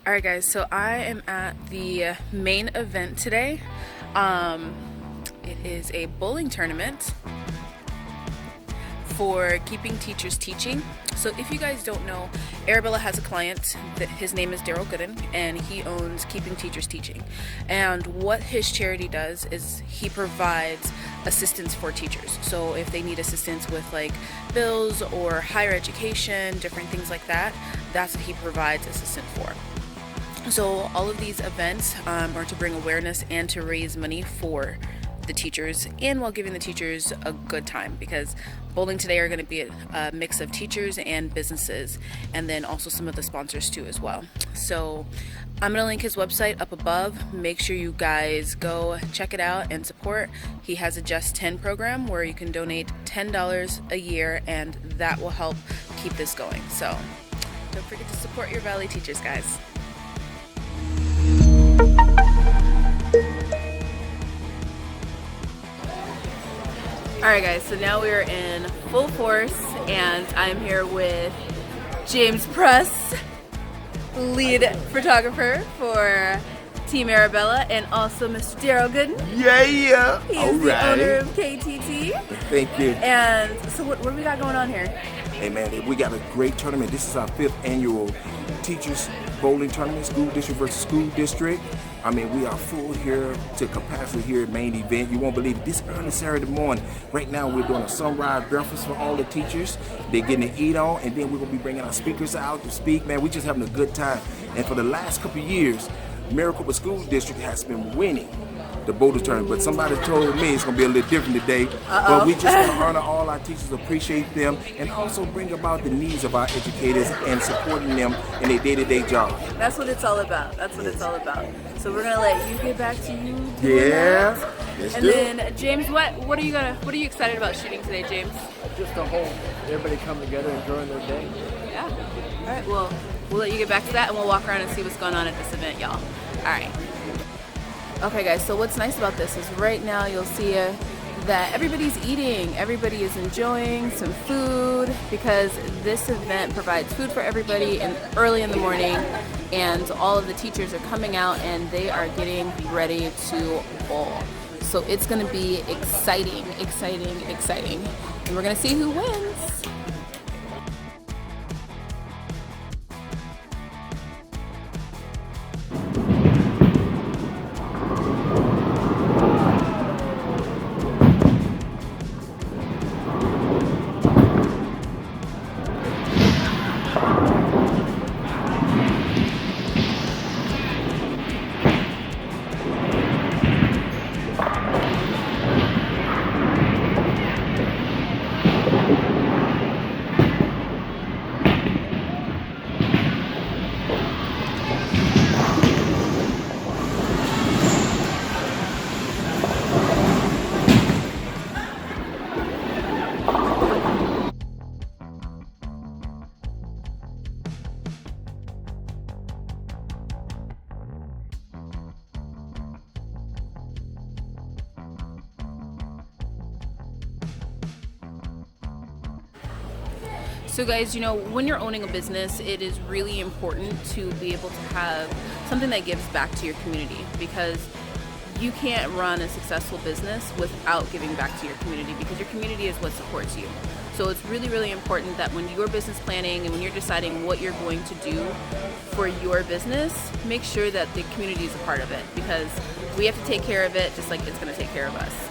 Alright guys, so I am at the main event today. It is a bowling tournament for Keeping Teachers Teaching. So if you guys don't know, Arabella has a client that his name is Daryl Gooden, and he owns Keeping Teachers Teaching. And what his charity does is he provides assistance for teachers. So if they need assistance with like bills or higher education, different things like that, that's what he provides assistance for. So all of these events are to bring awareness and to raise money for the teachers, and while giving the teachers a good time, because bowling today are going to be a mix of teachers and businesses, and then also some of the sponsors too as well. So I'm going to link his website up above. Make sure you guys go check it out and support. He has a Just 10 program where you can donate $10 a year, and that will help keep this going. So don't forget to support your Valley teachers, guys. Alright guys, so now we're in full force, and I'm here with James Press, lead photographer for Team Arabella, and also Mr. Daryl Gooden. Yeah. He's the owner of KTT. Thank you. And so what do we got going on here? Hey man, we got a great tournament. This is our 5th annual Teachers Bowling Tournament, School District versus School District. I mean, we are full here to capacity here at main event. You won't believe it. This early Saturday morning. Right now, we're doing a sunrise breakfast for all the teachers. They're getting to eat on, and then we're gonna be bringing our speakers out to speak. Man, we're just having a good time. And for the last couple of years, Maricopa School District has been winning the bowling tournament, but somebody told me it's gonna be a little different today. But we just want to honor all our teachers, appreciate them, and also bring about the needs of our educators and supporting them in their day-to-day job. That's what it's all about. That's what it's all about. So we're gonna let you get back to you. Yeah. And then James, what are you excited about shooting today, James? Just a whole, everybody come together and enjoying their day. Yeah. All right. Well, we'll let you get back to that, and we'll walk around and see what's going on at this event, y'all. All right. Okay, guys. So what's nice about this is right now you'll see that everybody's eating, everybody is enjoying some food, because this event provides food for everybody and early in the morning, and all of the teachers are coming out and they are getting ready to bowl. So it's going to be exciting, and we're going to see who wins. So guys, you know, when you're owning a business, it is really important to be able to have something that gives back to your community, because you can't run a successful business without giving back to your community, because your community is what supports you. So it's really important that when you're business planning and when you're deciding what you're going to do for your business, make sure that the community is a part of it, because we have to take care of it just like it's going to take care of us.